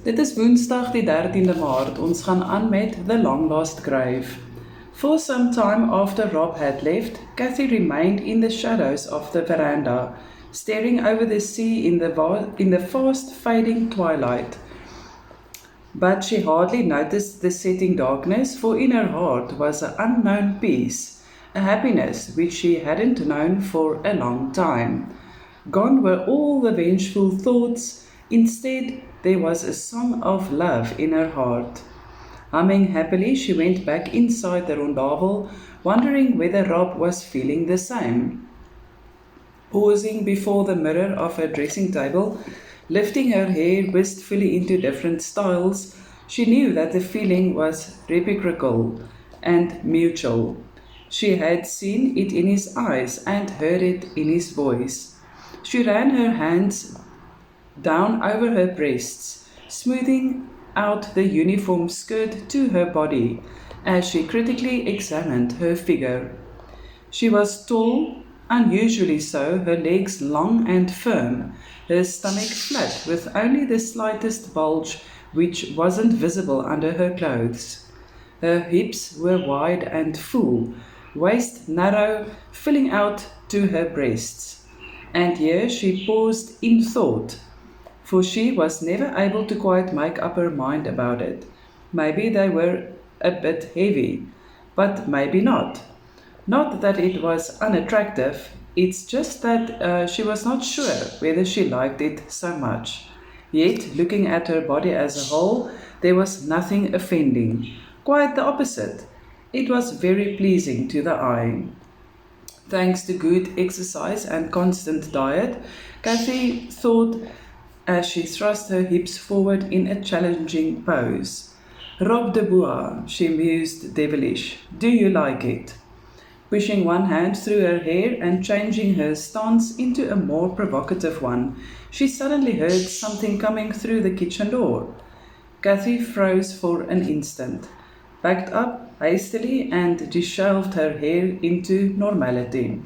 Dit is Woensdag die 13de Maart. Ons gaan aan met The Long Lost Grave. For some time after Rob had left, Cathy remained in the shadows of the veranda, staring over the sea in the fast fading twilight. But she hardly noticed the setting darkness, for in her heart was an unknown peace, a happiness which she hadn't known for a long time. Gone were all the vengeful thoughts. Instead, there was a song of love in her heart. Humming happily, she went back inside the rondavel, wondering whether Rob was feeling the same. Pausing before the mirror of her dressing table, lifting her hair wistfully into different styles, she knew that the feeling was reciprocal and mutual. She had seen it in his eyes and heard it in his voice. She ran her hands down over her breasts, smoothing out the uniform skirt to her body as she critically examined her figure. She was tall, unusually so, her legs long and firm, her stomach flat with only the slightest bulge which wasn't visible under her clothes. Her hips were wide and full, waist narrow, filling out to her breasts. And here she paused in thought, for she was never able to quite make up her mind about it. Maybe they were a bit heavy, but maybe not. Not that it was unattractive, it's just that she was not sure whether she liked it so much. Yet, looking at her body as a whole, there was nothing offending. Quite the opposite. It was very pleasing to the eye. Thanks to good exercise and constant diet, Cathy thought as she thrust her hips forward in a challenging pose. Robe de bois, she mused devilish. Do you like it? Pushing one hand through her hair and changing her stance into a more provocative one, she suddenly heard something coming through the kitchen door. Cathy froze for an instant, backed up hastily and disheveled her hair into normality.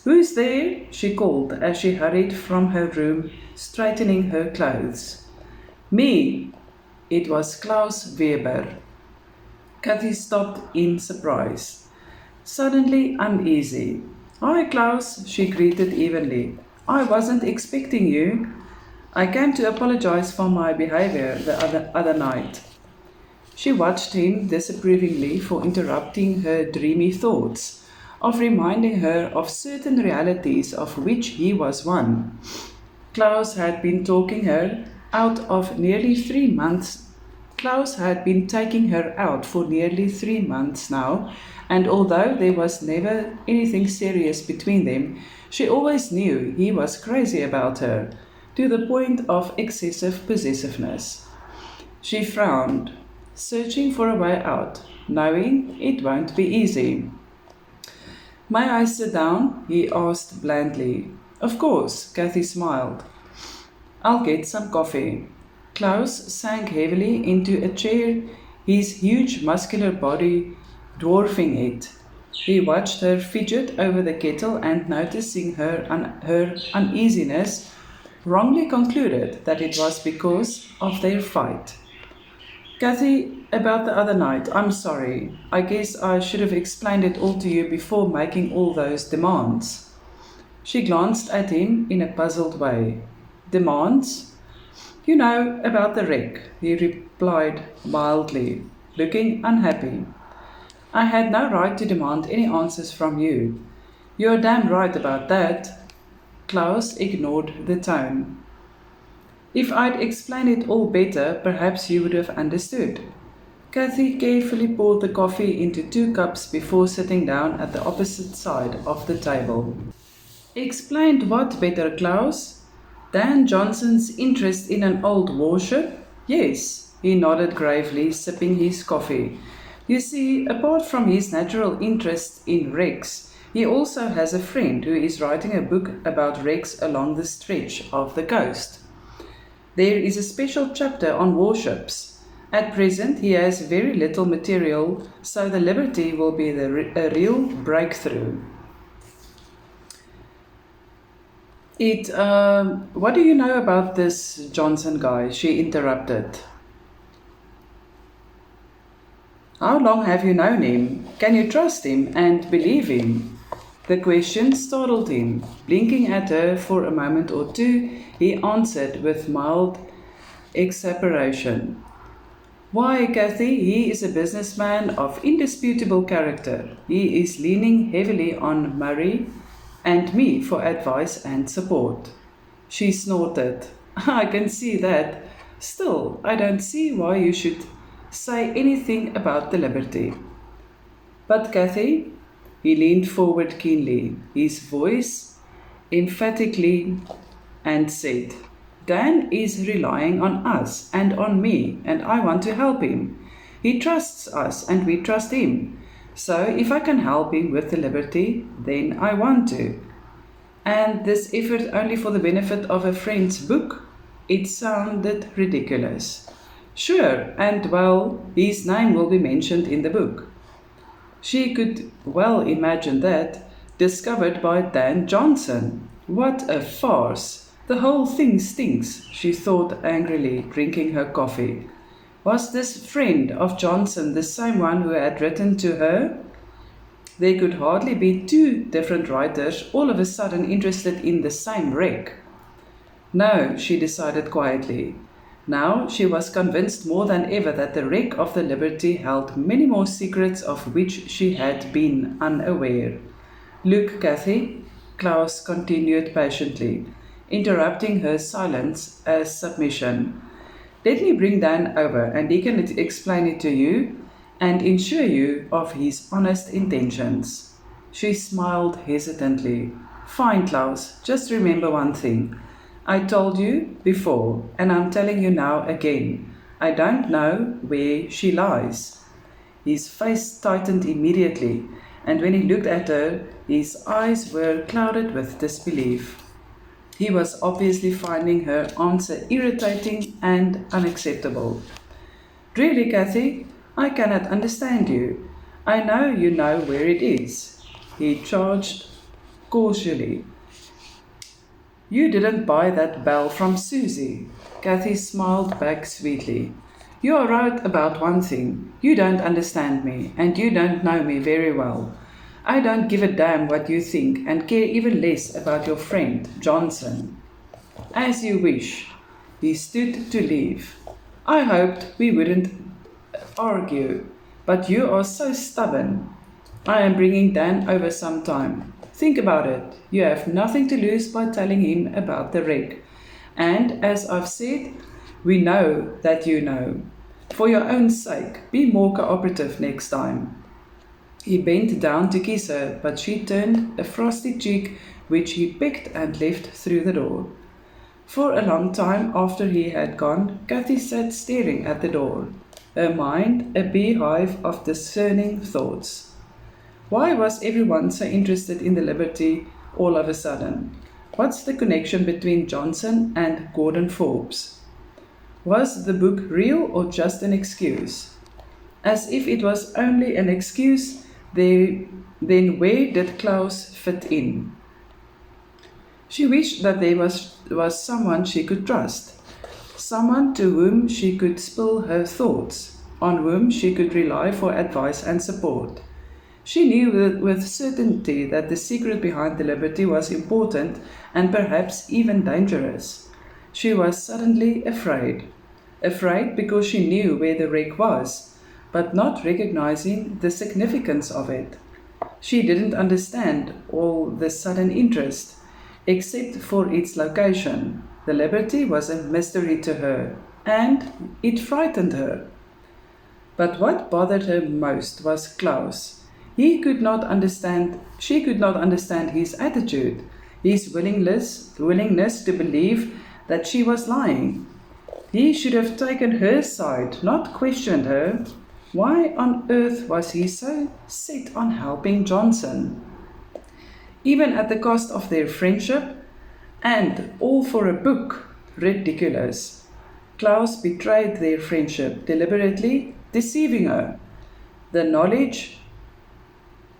Who's there? She called as she hurried from her room, straightening her clothes. Me! It was Klaus Weber. Cathy stopped in surprise, suddenly uneasy. Hi, Klaus, she greeted evenly. I wasn't expecting you. I came to apologize for my behavior the other night. She watched him disapprovingly for interrupting her dreamy thoughts, of reminding her of certain realities of which he was one. Klaus had been taking her out for nearly 3 months now, and although there was never anything serious between them, she always knew he was crazy about her, to the point of excessive possessiveness. She frowned, searching for a way out, knowing it won't be easy. May I sit down? He asked blandly. Of course, Cathy smiled. I'll get some coffee. Klaus sank heavily into a chair, his huge muscular body dwarfing it. He watched her fidget over the kettle and, noticing her uneasiness, wrongly concluded that it was because of their fight. Cathy, about the other night, I'm sorry. I guess I should have explained it all to you before making all those demands. She glanced at him in a puzzled way. Demands? You know, about the wreck, he replied mildly, looking unhappy. I had no right to demand any answers from you. You're damn right about that. Klaus ignored the tone. If I'd explained it all better, perhaps you would have understood. Cathy carefully poured the coffee into 2 cups before sitting down at the opposite side of the table. Explained what better, Klaus? Dan Johnson's interest in an old warship? Yes, he nodded gravely, sipping his coffee. You see, apart from his natural interest in wrecks, he also has a friend who is writing a book about wrecks along the stretch of the coast. There is a special chapter on warships. At present, he has very little material, so the Liberty will be a real breakthrough. What do you know about this Johnson guy? She interrupted. How long have you known him? Can you trust him and believe him? The question startled him. Blinking at her for a moment or two, he answered with mild exasperation. Why, Kathy, he is a businessman of indisputable character. He is leaning heavily on Murray and me for advice and support. She snorted. I can see that. Still, I don't see why you should say anything about the liberty. But Kathy, he leaned forward keenly, his voice emphatically, and said, Dan is relying on us and on me, and I want to help him. He trusts us and we trust him. So if I can help him with the liberty, then I want to. And this effort only for the benefit of a friend's book? It sounded ridiculous. Sure, and well, his name will be mentioned in the book. She could well imagine that, discovered by Dan Johnson. What a farce! The whole thing stinks, she thought angrily, drinking her coffee. Was this friend of Johnson the same one who had written to her? There could hardly be two different writers all of a sudden interested in the same wreck. No, she decided quietly. Now she was convinced more than ever that the wreck of the Liberty held many more secrets of which she had been unaware. Look, Kathy, Klaus continued patiently, interrupting her silence as submission. Let me bring Dan over and he can explain it to you and assure you of his honest intentions. She smiled hesitantly. Fine, Klaus, just remember one thing. I told you before, and I'm telling you now again. I don't know where she lies. His face tightened immediately, and when he looked at her, his eyes were clouded with disbelief. He was obviously finding her answer irritating and unacceptable. Really, Kathy, I cannot understand you. I know you know where it is, he charged cautiously. You didn't buy that bell from Susie. Kathy smiled back sweetly. You are right about one thing. You don't understand me, and you don't know me very well. I don't give a damn what you think, and care even less about your friend, Johnson. As you wish. He stood to leave. I hoped we wouldn't argue, but you are so stubborn. I am bringing Dan over sometime. Think about it. You have nothing to lose by telling him about the wreck. And as I've said, we know that you know. For your own sake, be more cooperative next time. He bent down to kiss her, but she turned a frosty cheek, which he picked and left through the door. For a long time after he had gone, Kathy sat staring at the door, her mind a beehive of discerning thoughts. Why was everyone so interested in the Liberty all of a sudden? What's the connection between Johnson and Gordon Forbes? Was the book real or just an excuse? As if it was only an excuse, then where did Klaus fit in? She wished that there was someone she could trust, someone to whom she could spill her thoughts, on whom she could rely for advice and support. She knew with certainty that the secret behind the Liberty was important and perhaps even dangerous. She was suddenly afraid. Afraid because she knew where the wreck was, but not recognizing the significance of it. She didn't understand all the sudden interest, except for its location. The Liberty was a mystery to her, and it frightened her. But what bothered her most was Klaus. She could not understand his attitude, his willingness to believe that she was lying. He should have taken her side, not questioned her. Why on earth was he so set on helping Johnson? Even at the cost of their friendship, and all for a book. Ridiculous. Klaus betrayed their friendship, deliberately deceiving her. The knowledge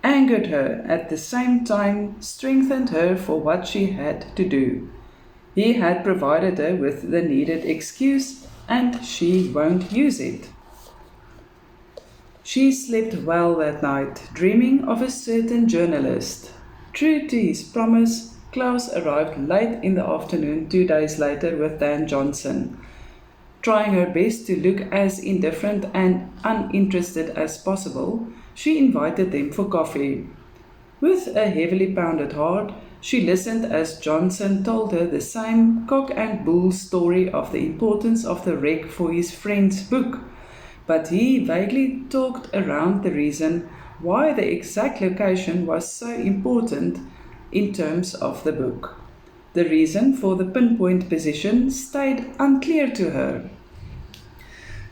angered her, at the same time strengthened her for what she had to do. He had provided her with the needed excuse, and she won't use it. She slept well that night, dreaming of a certain journalist. True to his promise, Klaus arrived late in the afternoon 2 days later with Dan Johnson. Trying her best to look as indifferent and uninterested as possible, she invited them for coffee. With a heavily pounded heart, she listened as Johnson told her the same cock and bull story of the importance of the wreck for his friend's book, but he vaguely talked around the reason why the exact location was so important in terms of the book. The reason for the pinpoint position stayed unclear to her.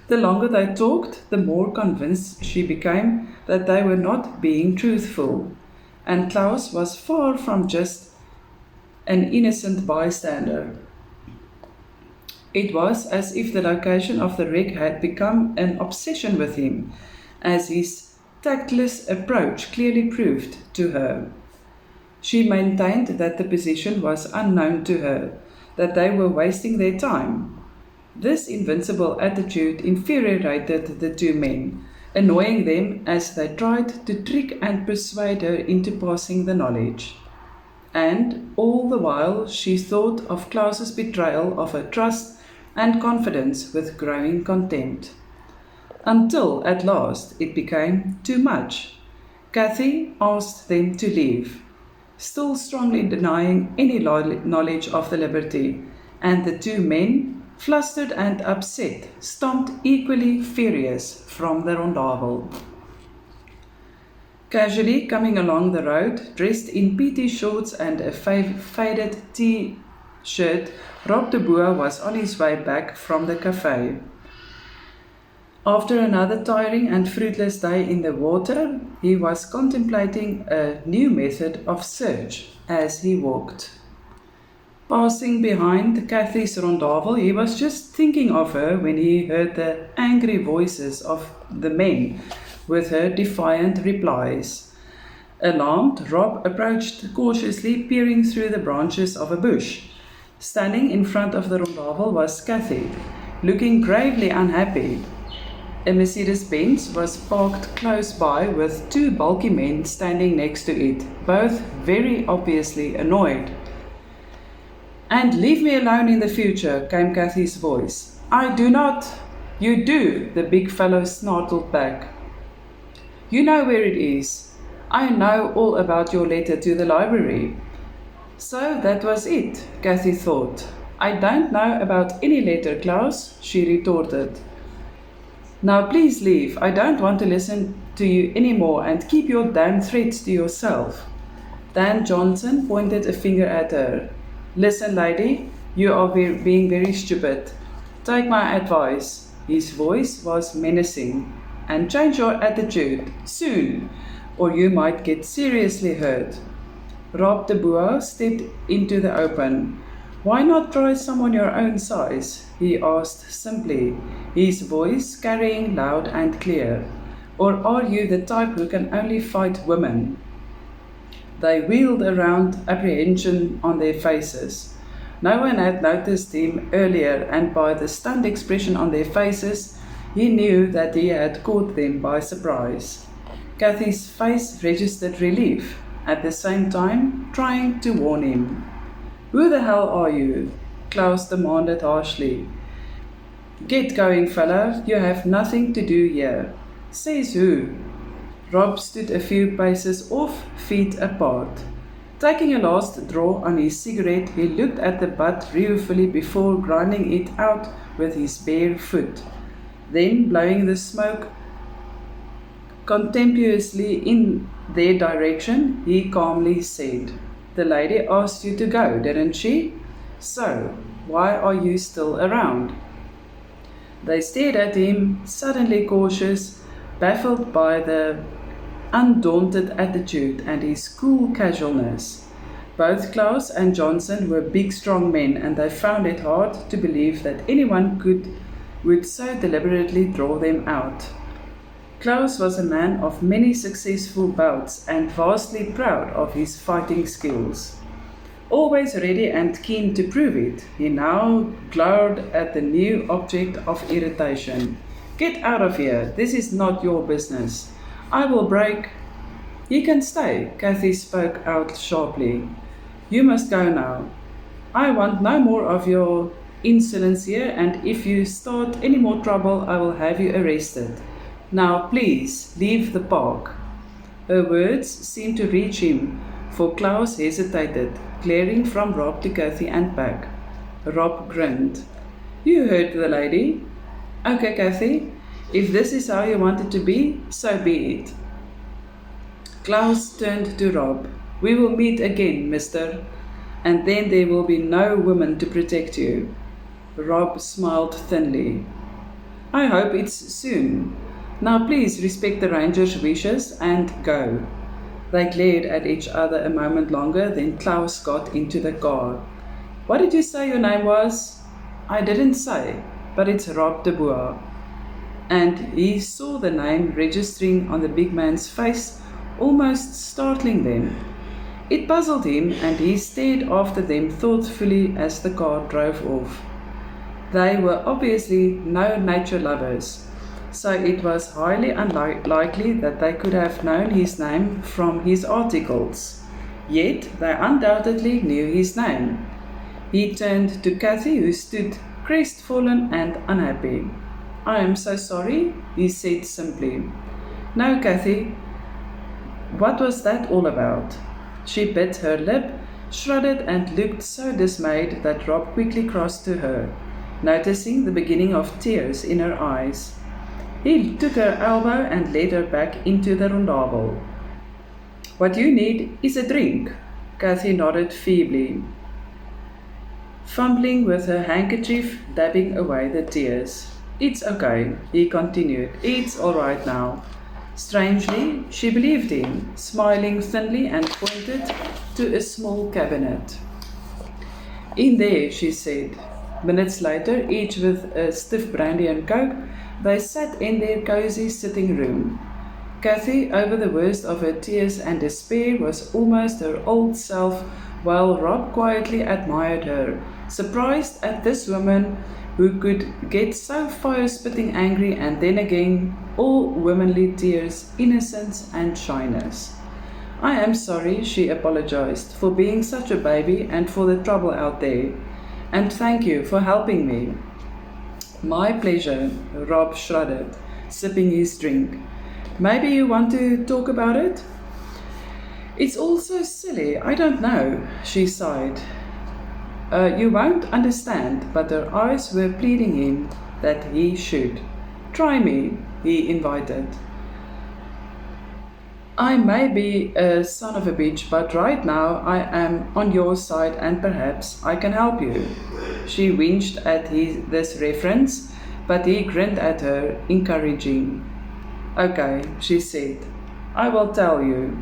The longer they talked, the more convinced she became that they were not being truthful, and Klaus was far from just an innocent bystander. It was as if the location of the wreck had become an obsession with him, as his tactless approach clearly proved to her. She maintained that the position was unknown to her, that they were wasting their time. This invincible attitude infuriated the two men, annoying them as they tried to trick and persuade her into passing the knowledge. And all the while she thought of Klaus's betrayal of her trust and confidence with growing contempt. Until at last it became too much. Kathy asked them to leave, still strongly denying any knowledge of the liberty, and the two men, flustered and upset, stomped equally furious from the rondavels. Casually coming along the road, dressed in PT shorts and a faded T-shirt, Rob de Boer was on his way back from the cafe. After another tiring and fruitless day in the water, he was contemplating a new method of search as he walked. Passing behind Kathy's rondavel, he was just thinking of her when he heard the angry voices of the men with her defiant replies. Alarmed, Rob approached cautiously, peering through the branches of a bush. Standing in front of the rondavel was Kathy, looking gravely unhappy. A Mercedes-Benz was parked close by with two bulky men standing next to it, both very obviously annoyed. "And leave me alone in the future," came Kathy's voice. "I do not." "You do," the big fellow snarled back. "You know where it is. I know all about your letter to the library." So that was it, Kathy thought. "I don't know about any letter, Klaus," she retorted. "Now please leave. I don't want to listen to you anymore, and keep your damn threats to yourself." Dan Johnson pointed a finger at her. "Listen, lady, you are being very stupid. Take my advice." His voice was menacing. "And change your attitude, soon, or you might get seriously hurt." Rob de Boer stepped into the open. "Why not try someone your own size?" he asked simply, his voice carrying loud and clear. "Or are you the type who can only fight women?" They wheeled around, apprehension on their faces. No one had noticed him earlier, and by the stunned expression on their faces, he knew that he had caught them by surprise. Kathy's face registered relief, at the same time trying to warn him. "Who the hell are you?" Klaus demanded harshly. "Get going, fella. You have nothing to do here." "Says who?" Rob stood a few paces off, feet apart. Taking a last draw on his cigarette, he looked at the butt ruefully before grinding it out with his bare foot. Then, blowing the smoke contemptuously in their direction, he calmly said, "The lady asked you to go, didn't she? So, why are you still around?" They stared at him, suddenly cautious, baffled by the undaunted attitude and his cool casualness. Both Klaus and Johnson were big, strong men, and they found it hard to believe that anyone would so deliberately draw them out. Klaus was a man of many successful bouts and vastly proud of his fighting skills. Always ready and keen to prove it, he now glowered at the new object of irritation. Get out of here, this is not your business. I will break. You can stay, Kathy spoke out sharply. You must go now. I want no more of your insolence here, and if you start any more trouble, I will have you arrested. Now, please, leave the park. Her words seemed to reach him, for Klaus hesitated, glaring from Rob to Kathy and back. Rob grinned. You heard the lady. Okay, Kathy, if this is how you want it to be, so be it. Klaus turned to Rob. We will meet again, mister, and then there will be no woman to protect you. Rob smiled thinly. I hope it's soon. Now please respect the ranger's wishes and go. They glared at each other a moment longer, then Klaus got into the car. What did you say your name was? I didn't say, but it's Rob de Boer. And he saw the name registering on the big man's face, almost startling them. It puzzled him, and he stared after them thoughtfully as the car drove off. They were obviously no nature lovers, so it was highly unlikely that they could have known his name from his articles. Yet they undoubtedly knew his name. He turned to Kathy, who stood crestfallen and unhappy. I am so sorry, he said simply. No, Kathy, what was that all about? She bit her lip, shrugged, and looked so dismayed that Rob quickly crossed to her, noticing the beginning of tears in her eyes. He took her elbow and led her back into the rondable. What you need is a drink, Kathy nodded feebly, fumbling with her handkerchief, dabbing away the tears. It's okay, he continued. It's all right now. Strangely, she believed him, smiling thinly and pointed to a small cabinet. In there, she said. Minutes later, each with a stiff brandy and coke, they sat in their cozy sitting room. Kathy, over the worst of her tears and despair, was almost her old self, while Rob quietly admired her, surprised at this woman who could get so fire-spitting angry and then again all womanly tears, innocence and shyness. I am sorry, she apologized, for being such a baby and for the trouble out there. And thank you for helping me. My pleasure, Rob shrugged, sipping his drink. Maybe you want to talk about it? It's all so silly, I don't know, she sighed. You won't understand, but her eyes were pleading him that he should. Try me, he invited. I may be a son of a bitch, but right now I am on your side and perhaps I can help you. She winced at this reference, but he grinned at her, encouraging. Okay, she said, I will tell you.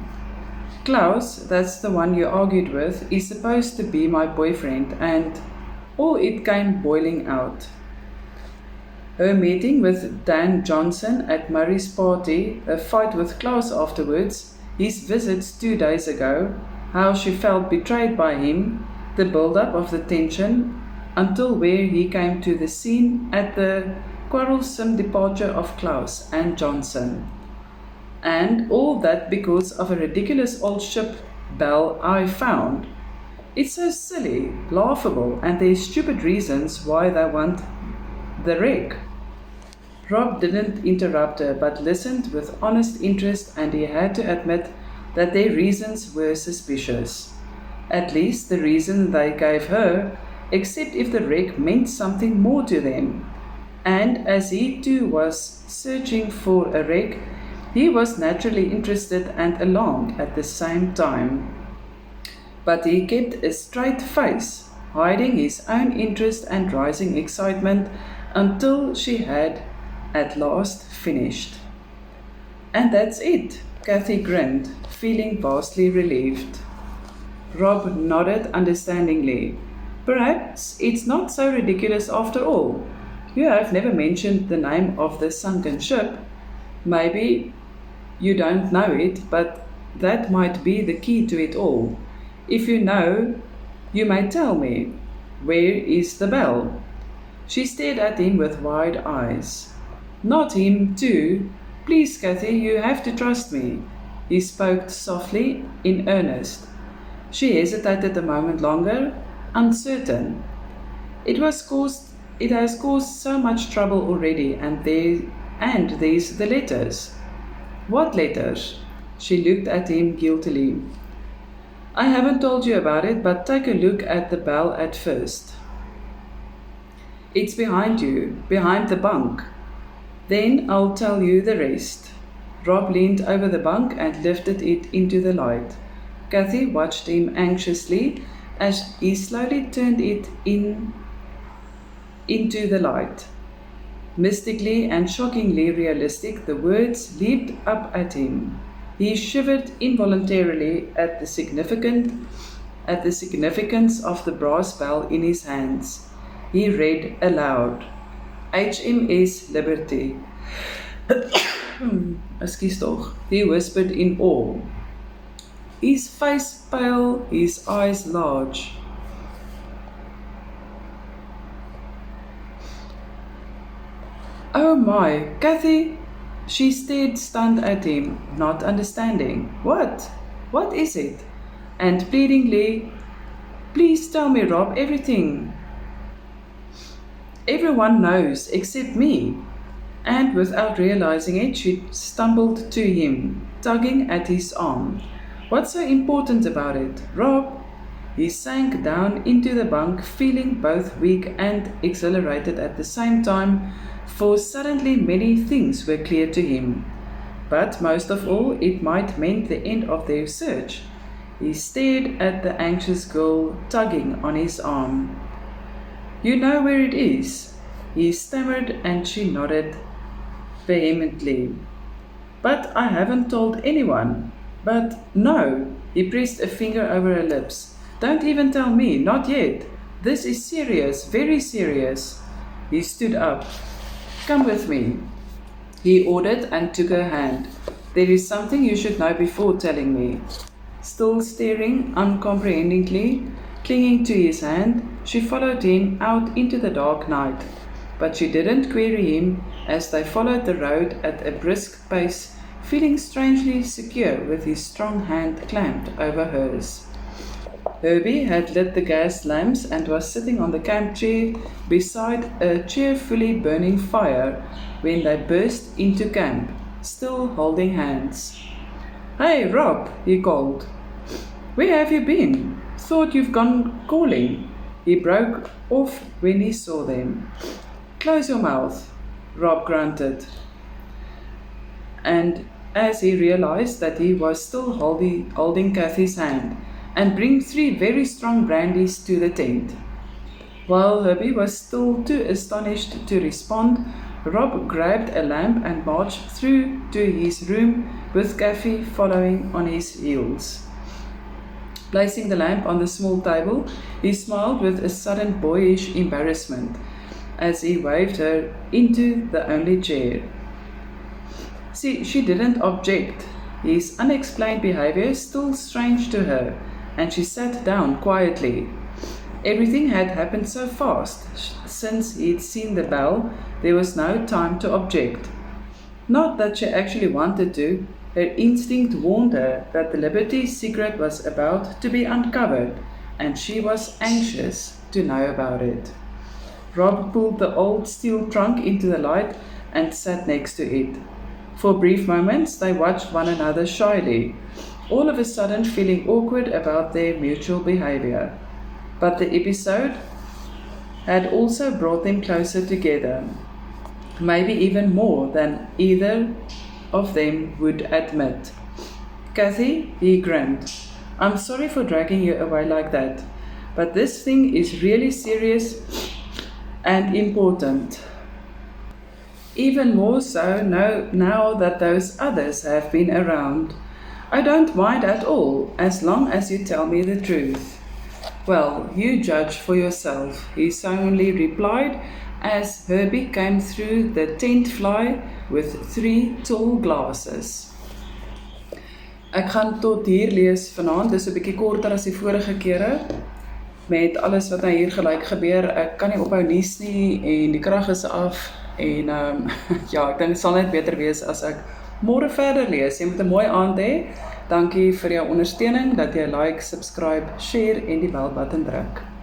Klaus, that's the one you argued with, is supposed to be my boyfriend, and it came boiling out. Her meeting with Dan Johnson at Murray's party, a fight with Klaus afterwards, his visits 2 days ago, how she felt betrayed by him, the build-up of the tension, until where he came to the scene at the quarrelsome departure of Klaus and Johnson. And all that because of a ridiculous old ship bell I found. It's so silly, laughable, and there's stupid reasons why they want the wreck. Rob didn't interrupt her, but listened with honest interest, and he had to admit that their reasons were suspicious. At least the reason they gave her, except if the wreck meant something more to them. And as he too was searching for a wreck, he was naturally interested and alarmed at the same time. But he kept a straight face, hiding his own interest and rising excitement until she had at last finished. And that's it, Kathy grinned, feeling vastly relieved. Rob nodded understandingly. Perhaps it's not so ridiculous after all. You have never mentioned the name of the sunken ship. Maybe you don't know it, but that might be the key to it all. If you know You may tell me, where is the bell? She stared at him with wide eyes. Not him, too. Please, Cathy, you have to trust me. He spoke softly, in earnest. She hesitated a moment longer, uncertain. It has caused so much trouble already, and there's the letters. What letters? She looked at him guiltily. I haven't told you about it, but take a look at the bell at first. It's behind you, behind the bunk. Then I'll tell you the rest. Rob leaned over the bunk and lifted it into the light. Cathy watched him anxiously as he slowly turned it into the light. Mystically and shockingly realistic, the words leaped up at him. He shivered involuntarily at the significance of the brass bell in his hands. He read aloud, HMS Liberty. Ekskuus tog, he whispered in awe. His face pale, his eyes large. Oh my, Cathy! She stared stunned at him, not understanding. What? What is it? And pleadingly, please tell me, Rob, everything. Everyone knows except me. And without realizing it, she stumbled to him, tugging at his arm. What's so important about it, Rob? He sank down into the bunk, feeling both weak and exhilarated at the same time, for suddenly many things were clear to him. But most of all, it might mean the end of their search. He stared at the anxious girl tugging on his arm. You know where it is? He stammered, and she nodded vehemently. But I haven't told anyone. But no, he pressed a finger over her lips. Don't even tell me, not yet. This is serious, very serious. He stood up. Come with me, he ordered and took her hand. There is something you should know before telling me. Still staring uncomprehendingly, clinging to his hand, she followed him out into the dark night. But she didn't query him as they followed the road at a brisk pace, feeling strangely secure with his strong hand clamped over hers. Herbie had lit the gas lamps and was sitting on the camp chair beside a cheerfully burning fire when they burst into camp, still holding hands. Hey, Rob, he called. Where have you been? Thought you've gone calling. He broke off when he saw them. Close your mouth, Rob grunted. And as he realized that he was still holding Cathy's hand, and bring 3 very strong brandies to the tent. While Herbie was still too astonished to respond, Rob grabbed a lamp and marched through to his room with Cathy following on his heels. Placing the lamp on the small table, he smiled with a sudden boyish embarrassment as he waved her into the only chair. See, she didn't object, his unexplained behavior still strange to her, and she sat down quietly. Everything had happened so fast. Since he'd seen the bell, there was no time to object. Not that she actually wanted to. Her instinct warned her that the Liberty secret was about to be uncovered, and she was anxious to know about it. Rob pulled the old steel trunk into the light and sat next to it. For brief moments, they watched one another shyly, all of a sudden feeling awkward about their mutual behavior. But the episode had also brought them closer together, maybe even more than either of them would admit. Cathy, he grinned. I'm sorry for dragging you away like that, but this thing is really serious and important. Even more so now that those others have been around. I don't mind at all, as long as you tell me the truth. Well, you judge for yourself, he sullenly replied as Herbie came through the tent fly with 3 tall glasses. Ek gaan tot hier lees vanaand, dis 'n bietjie korter as die vorige kere. met alles wat nou hier gelyk gebeur. Ek kan nie ophou nuus nie en die krag is af en ja, ek dink dit sal net beter wees as ek môre verder lees. Jy moet 'n mooi aand hê. Dankie vir jou ondersteuning dat jy like, subscribe, share en die bel button druk.